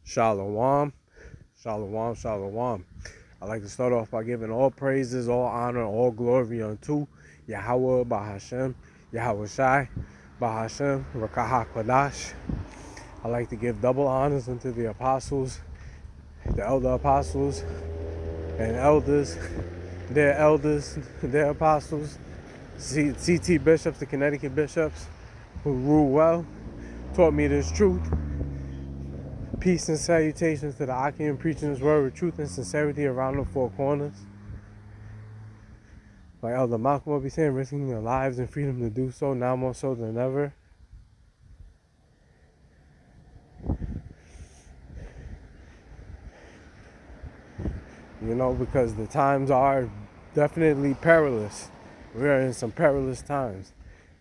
Shalom, shalom, shalom. I'd like to start off by giving all praises, all honor, all glory unto Yahweh Bahashem, Yahweh Shai, Bahashem, Rakah HaKodash. I'd like to give double honors unto the apostles, the elder apostles, and elders, their apostles, CT bishops, the Connecticut bishops, who rule well, taught me this truth. Peace and salutations to the Akim preaching his word with truth and sincerity around the four corners. Like Elder Malcolm will be saying, risking their lives and freedom to do so, now more so than ever. You know, because the times are definitely perilous. We are in some perilous times.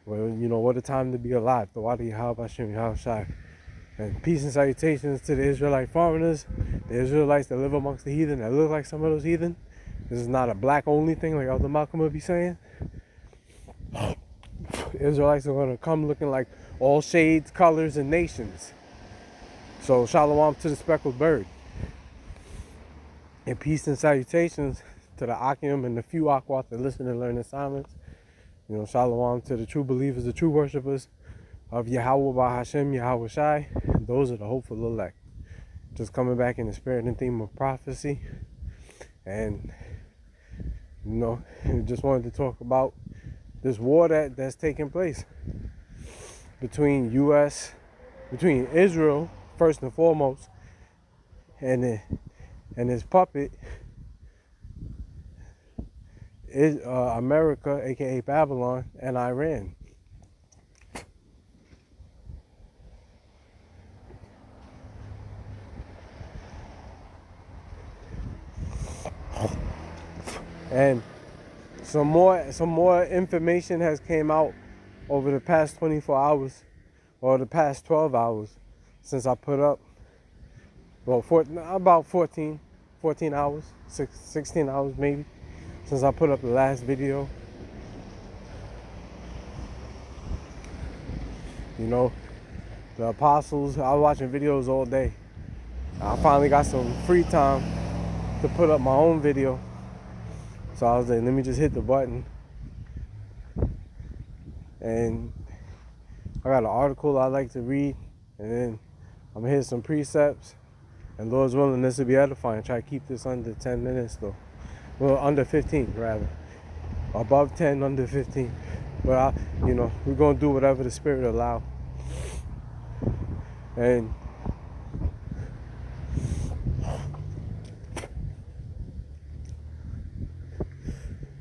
Well, you know, what a time to be alive. The Wadi Habashim Yahushai. And peace and salutations to the Israelite foreigners, the Israelites that live amongst the heathen, that look like some of those heathen. This is not a black only thing like Elder Malcolm would be saying. Israelites are going to come looking like all shades, colors, and nations. So shalom to the speckled bird. And peace and salutations to the Akim and the few Akwat that listen and learn in silence. You know, shalom to the true believers, the true worshipers of Yahweh Bahashem, Yahweh Shai. Those are the hopeful elect. Just coming back in the spirit and theme of prophecy. And, you know, just wanted to talk about this war that's taking place between Israel, first and foremost, and his puppet, America, aka Babylon, and Iran. And some more information has came out over the past 24 hours or the past 12 hours since I put up, well, about 14 hours, 16 hours maybe, since I put up the last video. You know, the apostles, I was watching videos all day. I finally got some free time to put up my own video. So I was like, let me just hit the button. And I got an article I like to read, and then I'm gonna hit some precepts. And Lord's willing, this will be edifying. Try to keep this under 10 minutes though. Well, under 15 rather. Above 10, under 15. But you know, we're gonna do whatever the Spirit allow. And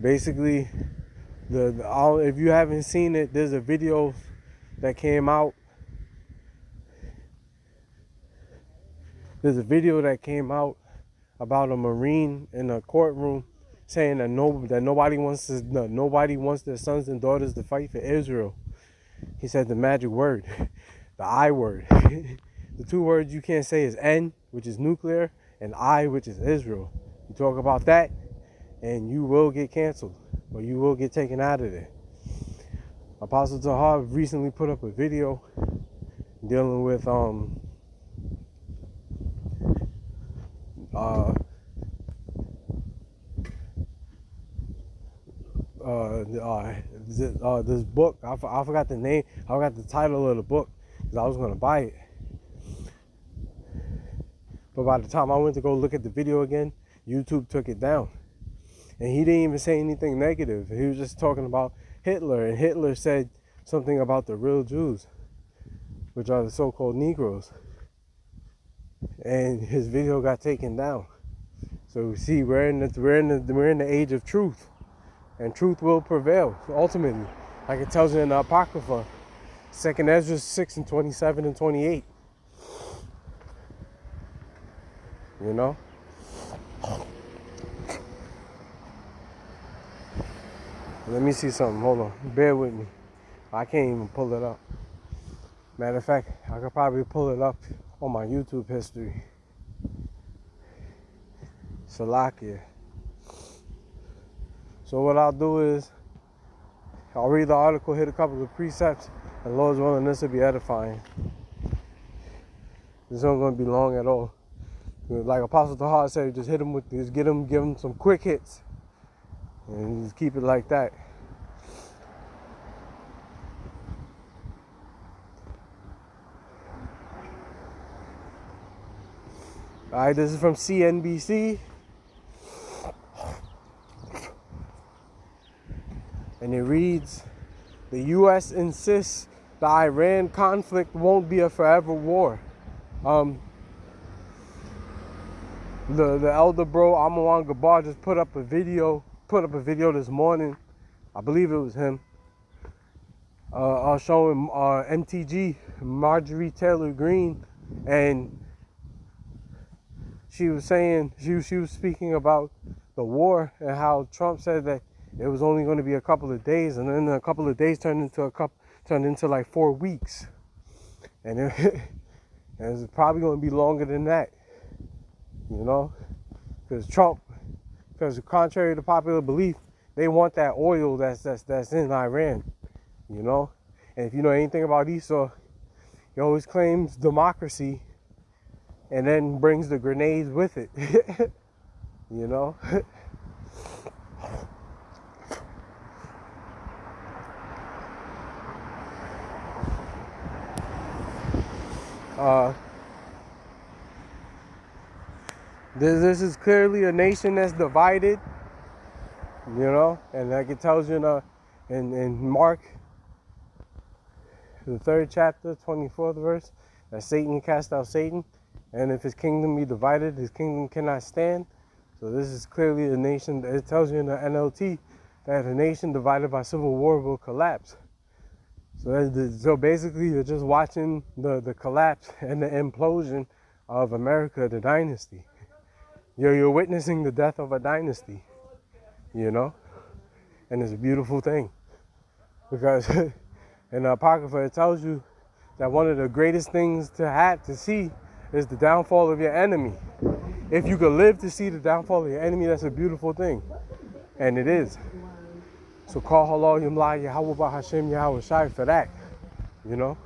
basically, if you haven't seen it, there's a video that came out. There's a video that came out about a Marine in a courtroom saying that nobody wants their sons and daughters to fight for Israel. He said the magic word, the I word. The two words you can't say is N, which is nuclear, and I, which is Israel. You talk about that, and you will get canceled, or you will get taken out of there. Apostle Tahar recently put up a video dealing with this book. I forgot the name. I forgot the title of the book because I was gonna buy it. But by the time I went to go look at the video again, YouTube took it down. And he didn't even say anything negative. He was just talking about Hitler. And Hitler said something about the real Jews, which are the so-called Negroes. And his video got taken down. So we see we're in the age of truth. And truth will prevail, ultimately. Like it tells you in the Apocrypha, 2nd Ezra 6 and 27 and 28. You know? Let me see something. Hold on. Bear with me. I can't even pull it up. Matter of fact, I could probably pull it up on my YouTube history. Salakia. So what I'll do is, I'll read the article, hit a couple of precepts, and Lord's willing, this will be edifying. This isn't going to be long at all. Like Apostle Tahar said, just hit him with this, give him some quick hits, and just keep it like that. All right, this is from CNBC, and it reads, "The U.S. insists the Iran conflict won't be a forever war." The elder bro Amawan Gabar just put up a video this morning. I believe it was him. Showing MTG Marjorie Taylor Greene, and she was saying she was speaking about the war and how Trump said that it was only going to be a couple of days, and then a couple of days turned into like 4 weeks, and it's probably going to be longer than that. You know, because contrary to popular belief, they want that oil that's in Iran. You know, and if you know anything about Esau, he always claims democracy, and then brings the grenades with it. You know. This is clearly a nation that's divided, you know, and like it tells you in Mark, the 3rd chapter, 24th verse, that Satan cast out Satan, and if his kingdom be divided, his kingdom cannot stand. So this is clearly a nation. It tells you in the NLT that a nation divided by civil war will collapse. So basically, you're just watching the collapse and the implosion of America, the dynasty. You're witnessing the death of a dynasty, you know, and it's a beautiful thing, because in the Apocrypha it tells you that one of the greatest things to see is the downfall of your enemy. If you could live to see the downfall of your enemy, that's a beautiful thing, and it is. So call halal yumla Yahweh ba Hashem Yahweh Shai for that, you know.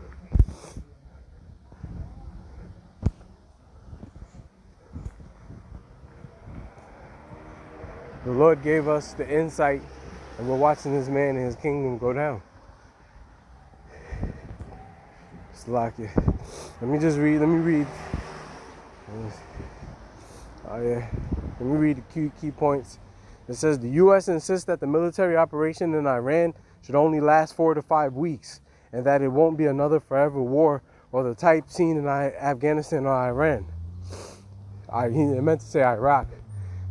The Lord gave us the insight, and we're watching this man and his kingdom go down. It's like it. Let me read. Oh yeah. Let me read the key points. It says the U.S. insists that the military operation in Iran should only last 4 to 5 weeks, and that it won't be another forever war or the type seen in Afghanistan or Iran. I meant to say Iraq,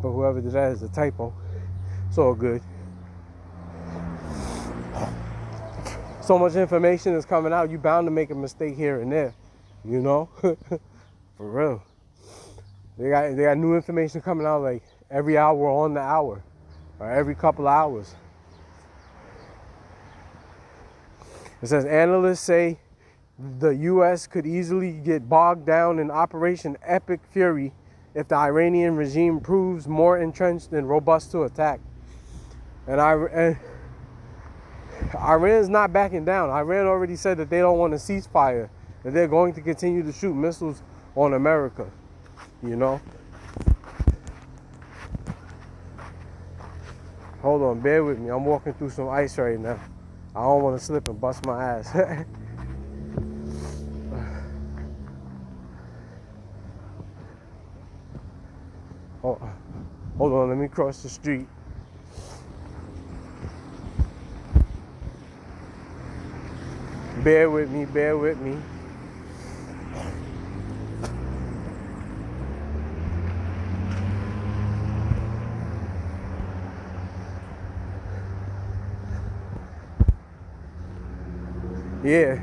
but whoever did that is a typo. It's all good. So much information is coming out, you bound to make a mistake here and there, you know? For real. They got new information coming out like every hour on the hour, or every couple hours. It says analysts say the U.S. could easily get bogged down in Operation Epic Fury if the Iranian regime proves more entrenched and robust to attack. And Iran's not backing down. Iran already said that they don't want a ceasefire, that they're going to continue to shoot missiles on America, you know. Hold on, bear with me. I'm walking through some ice right now. I don't want to slip and bust my ass. Oh, hold on, let me cross the street. Bear with me, bear with me. Yeah.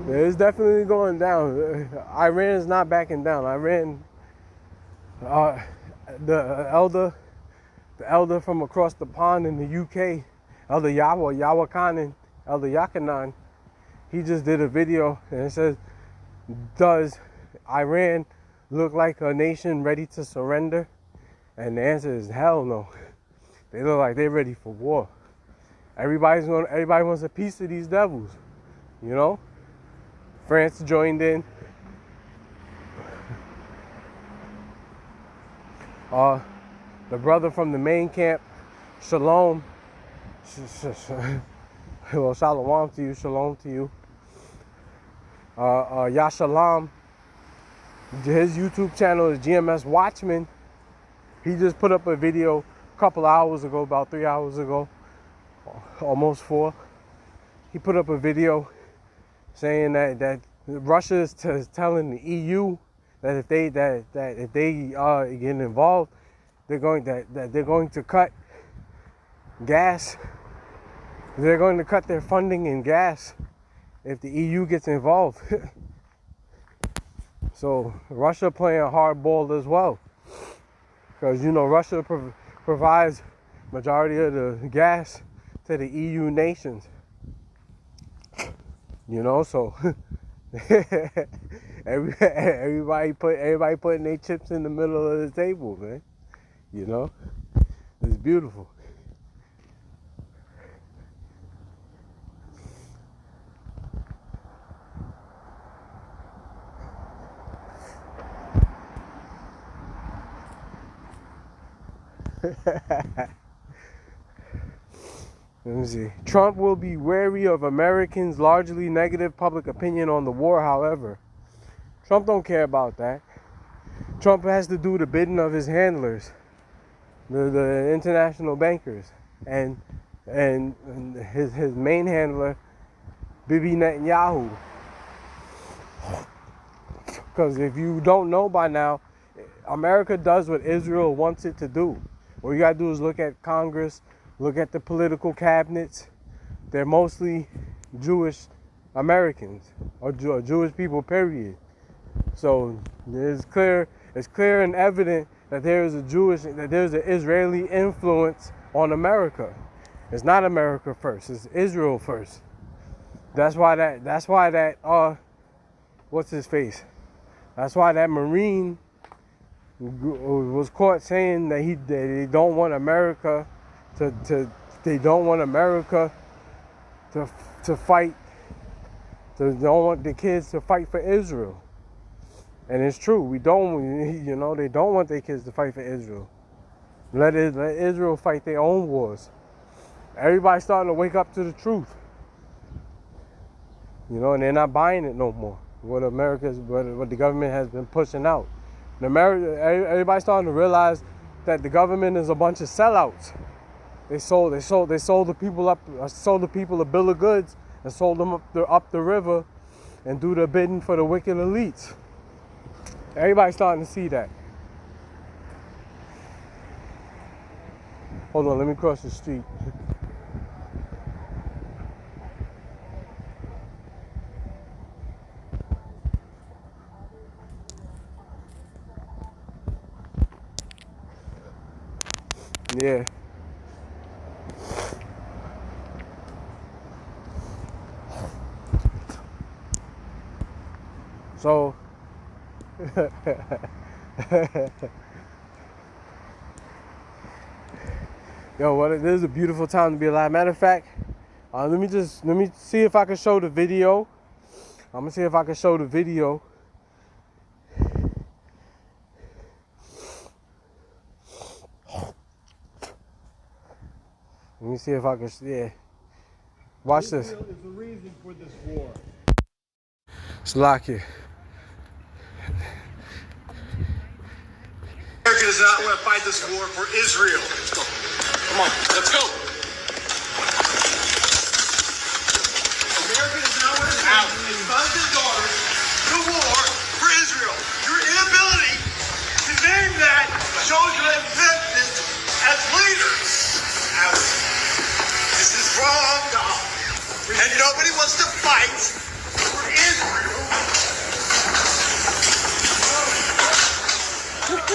It's definitely going down. Iran's not backing down. Iran, the elder from across the pond in the UK, Elder Yahweh Elder Yakanan, he just did a video and it says, does Iran look like a nation ready to surrender? And the answer is hell no. They look like they're ready for war. Everybody wants a piece of these devils, You know, France joined in. The brother from the main camp, Shalom. Well, shalom to you, shalom to you. Yashalam, his YouTube channel is GMS Watchman. He just put up a video a couple hours ago, about 3 hours ago, almost 4. He put up a video saying that Russia is telling the EU that if they get involved, they're going to cut gas. They're going to cut their funding in gas if the EU gets involved. So Russia playing hardball as well, because you know Russia provides majority of the gas to the EU nations. You know, so everybody putting their chips in the middle of the table, man. You know, it's beautiful. Let me see. Trump will be wary of Americans' largely negative public opinion on the war, however. Trump don't care about that. Trump has to do the bidding of his handlers, the international bankers, and his main handler, Bibi Netanyahu. Because if you don't know by now, America does what Israel wants it to do. What you gotta do is look at Congress, look at the political cabinets. They're mostly Jewish Americans, or Jewish people, period. So it's clear and evident that there's an Israeli influence on America. It's not America first, it's Israel first. That's why that what's his face? That's why that Marine was caught saying that they don't want America to fight. They don't want the kids to fight for Israel. And it's true. They don't want their kids to fight for Israel. Let Israel fight their own wars. Everybody's starting to wake up to the truth. You know, and they're not buying it no more. What the government has been pushing out. Everybody's starting to realize that the government is a bunch of sellouts. They sold the people a bill of goods and sold them up the river and do the bidding for the wicked elites. Everybody's starting to see that. Hold on, let me cross the street. Yeah. So yo, this is a beautiful time to be alive. Matter of fact, let me see if I can show the video. I'm gonna see if I can show the video. Let me see if I can, yeah. Watch this. Israel is the reason for this war. Slakia. America does not want to fight this war for Israel. Let's go. Come on, let's go. America does not want to send its sons and daughters to war for Israel. Your inability to name that shows your existence as leaders. This is from God. And nobody wants to fight for Israel. It's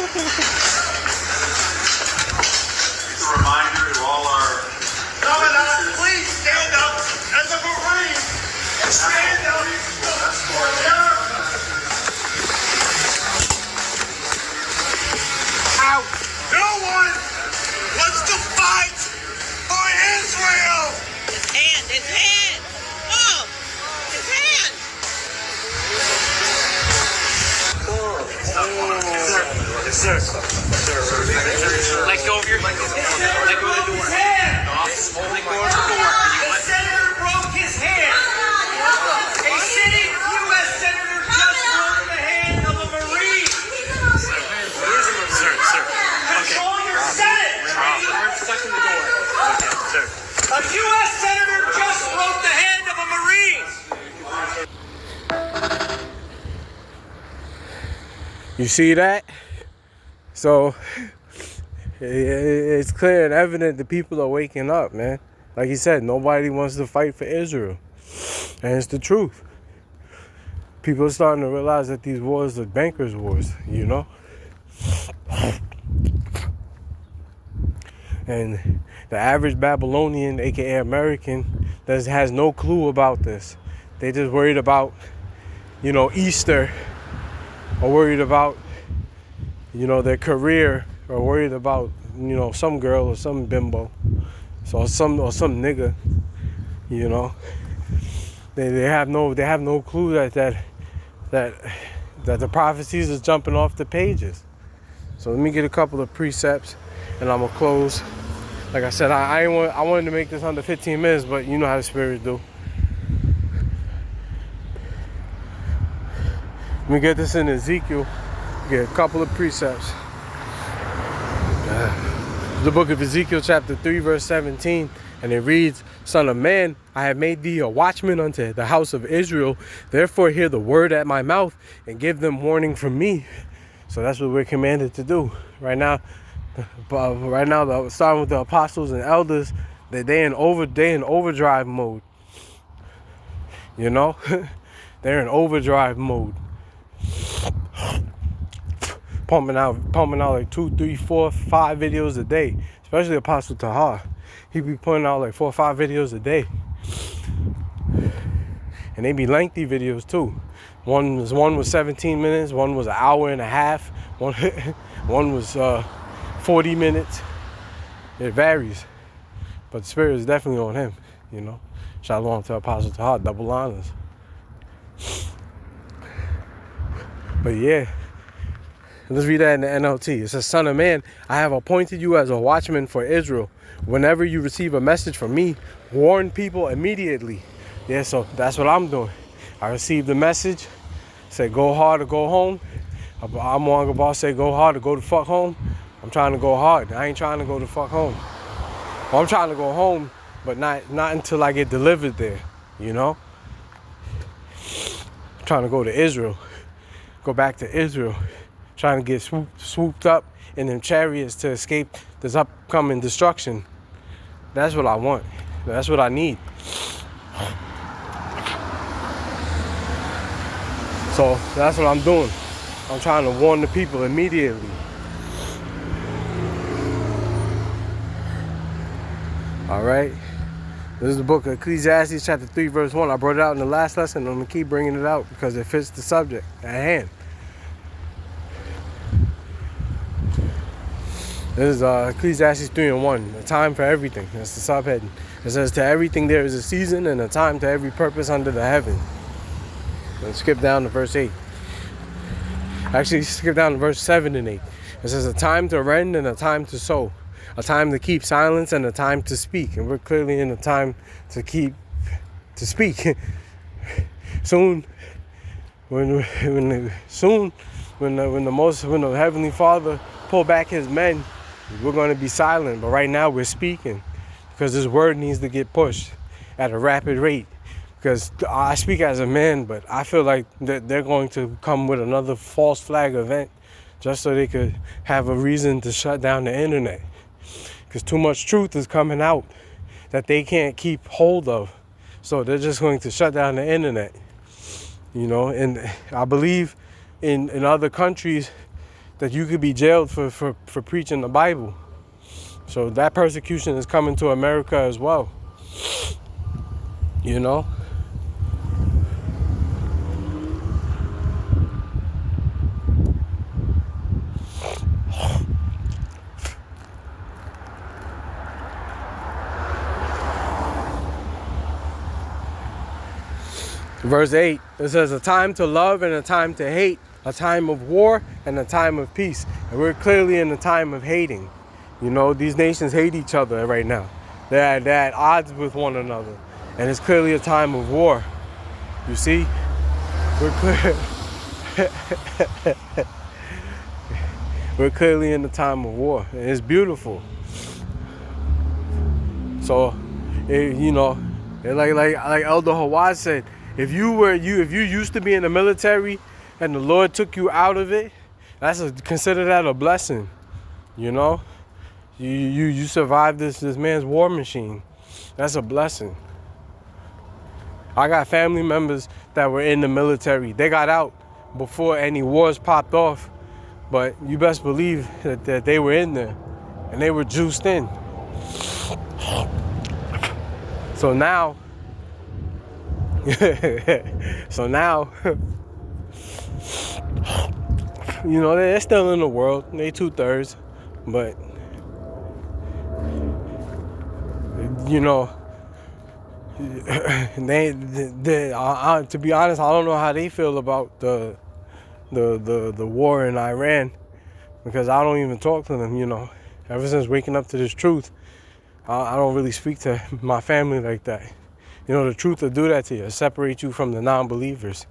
a reminder to all our... please stand up as a Marine. Stand up for America. No one wants to fight for Israel. His hand. Oh. His You see that? So it's clear and evident that people are waking up, man. Like he said, nobody wants to fight for Israel. And it's the truth. People are starting to realize that these wars are bankers' wars, you know? And the average Babylonian, aka American, has no clue about this. They just worried about, Easter, or worried about, their career, or worried about, some girl or some bimbo, or some nigga, They have no clue that the prophecies is jumping off the pages. So let me get a couple of precepts, and I'm gonna close. Like I said, I wanted to make this under 15 minutes, but you know how the spirits do. Let me get this in Ezekiel. Get a couple of precepts. The book of Ezekiel, chapter 3, verse 17, and it reads, "Son of man, I have made thee a watchman unto the house of Israel. Therefore hear the word at my mouth, and give them warning from me." So that's what we're commanded to do right now. Starting with the apostles and elders, that they in overdrive mode. They're in overdrive mode. Pumping out like 2, 3, 4, 5 videos a day. Especially Apostle Tahar. He be putting out like 4 or 5 videos a day. And they be lengthy videos too. One was 17 minutes, one was an hour and a half, one was 40 minutes. It varies. But the spirit is definitely on him, Shalom to Apostle Tahar, double honors. But yeah. Let's read that in the NLT. It says, "Son of man, I have appointed you as a watchman for Israel. Whenever you receive a message from me, warn people immediately." Yeah, so that's what I'm doing. I received the message, said go hard or go home. I'm on the boss, say go hard or go the fuck home. I'm trying to go hard. I ain't trying to go the fuck home. Well, I'm trying to go home, but not until I get delivered there, I'm trying to go to Israel. Go back to Israel. Trying to get swooped up in them chariots to escape this upcoming destruction. That's what I want. That's what I need. So that's what I'm doing. I'm trying to warn the people immediately. All right. This is the book of Ecclesiastes, chapter 3, verse 1. I brought it out in the last lesson. I'm going to keep bringing it out because it fits the subject at hand. This is Ecclesiastes 3:1, a time for everything. That's the subheading. It says, "To everything there is a season and a time to every purpose under the heaven." Let's skip down to verse 8. Actually, skip down to verse 7 and 8. It says, "A time to rend and a time to sow, a time to keep silence and a time to speak." And we're clearly in a time to speak. Soon, when the Heavenly Father pull back his men, we're going to be silent. But right now we're speaking because this word needs to get pushed at a rapid rate. Because I speak as a man, but I feel like they're going to come with another false flag event just so they could have a reason to shut down the internet. Because too much truth is coming out that they can't keep hold of. So they're just going to shut down the internet. And I believe in other countries that you could be jailed for preaching the Bible. So that persecution is coming to America as well. Verse 8, it says, "A time to love and a time to hate, a time of war and a time of peace." And we're clearly in a time of hating. These nations hate each other right now. They're at odds with one another. And it's clearly a time of war. You see? We're clearly in a time of war. And it's beautiful. So, like Elder Hawad said, if you used to be in the military and the Lord took you out of it, consider that a blessing, you know. You survived this man's war machine. That's a blessing. I got family members that were in the military. They got out before any wars popped off, but you best believe that they were in there and they were juiced in. So now, you know, they're still in the world. They 2/3, but you know, to be honest, I don't know how they feel about the war in Iran, because I don't even talk to them. You know, ever since waking up to this truth, I don't really speak to my family like that. You know, the truth will do that to you, separate you from the non-believers.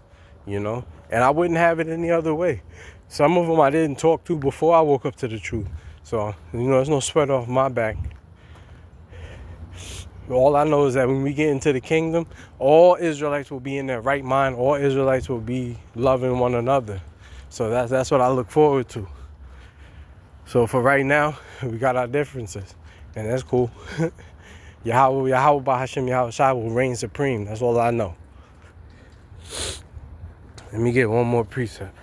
You know, and I wouldn't have it any other way. Some of them I didn't talk to before I woke up to the truth. So, you know, there's no sweat off my back. All I know is that when we get into the kingdom, all Israelites will be in their right mind. All Israelites will be loving one another. So that's what I look forward to. So for right now, we got our differences, and that's cool. Yahweh Bahashem Yahweh Shai will reign supreme. That's all I know. Let me get one more precept.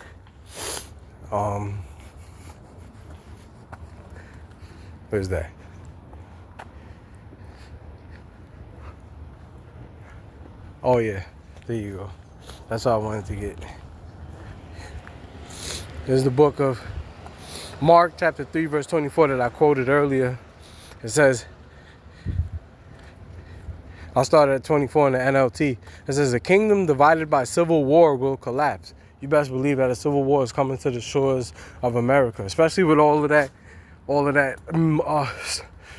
Where's that? Oh yeah, there you go. That's all I wanted to get. This is the book of Mark chapter 3 verse 24 that I quoted earlier. It says, I'll start at 24 in the NLT. It says, a kingdom divided by civil war will collapse. You best believe that a civil war is coming to the shores of America, especially with all of that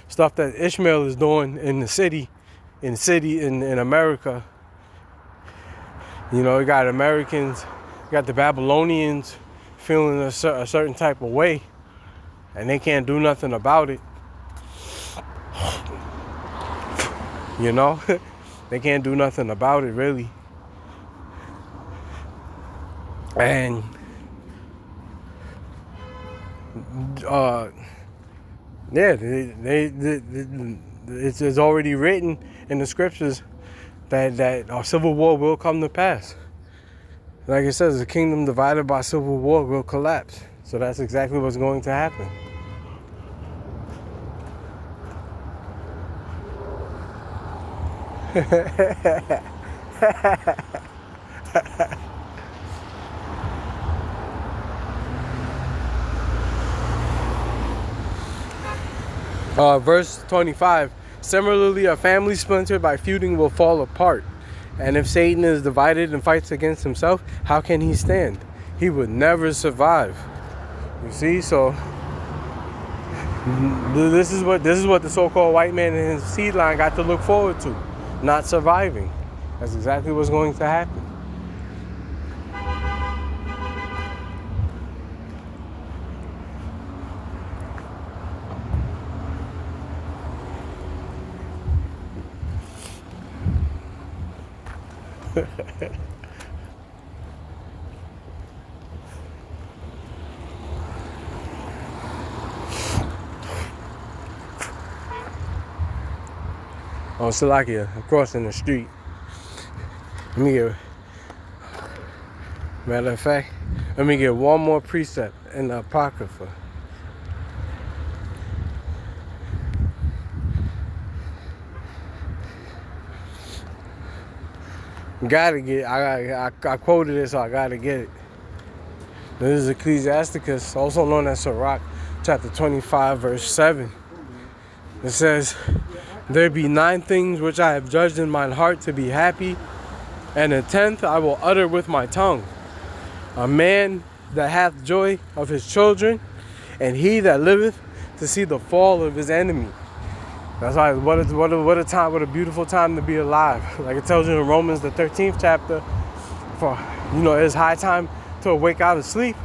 stuff that Ishmael is doing in the city, in America. You know, you got Americans, you got the Babylonians feeling a certain type of way, and they can't do nothing about it. You know, they can't do nothing about it, really. And yeah, it's already written in the scriptures that a civil war will come to pass. Like it says, a kingdom divided by civil war will collapse. So that's exactly what's going to happen. Verse 25. Similarly, a family splintered by feuding will fall apart. And if Satan is divided and fights against himself, how can he stand? He would never survive. You see, so this is what the so-called white man and his seed line got to look forward to. Not surviving. That's exactly what's going to happen. Oh, Salakia, I'm crossing the street. Matter of fact, let me get one more precept in the Apocrypha. I quoted it, so I gotta get it. This is Ecclesiasticus, also known as Sirach, chapter 25, verse 7. It says, there be 9 things which I have judged in mine heart to be happy, and the 10th I will utter with my tongue. A man that hath joy of his children, and he that liveth to see the fall of his enemy. That's why, what a beautiful time to be alive. Like it tells you in Romans, the 13th chapter, for, you know, it's high time to awake out of sleep,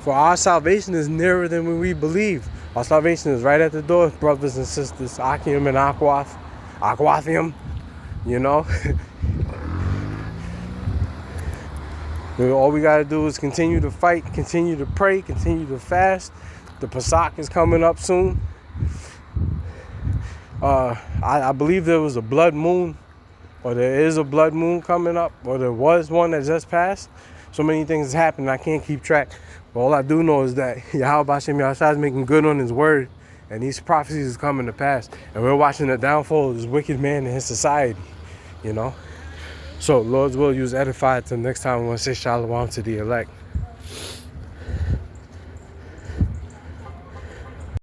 for our salvation is nearer than when we believe. Our salvation is right at the door, brothers and sisters. Achium and Aquathium, you know. All we got to do is continue to fight, continue to pray, continue to fast. The Pesach is coming up soon. I believe there was a blood moon, or there is a blood moon coming up, or there was one that just passed. So many things happen, I can't keep track. But all I do know is that Yahweh Hashem Yahushua is making good on his word, and these prophecies is coming to pass. And we're watching the downfall of this wicked man in his society, you know. So Lord's will, use edified till next time. I want to say shalom to the elect.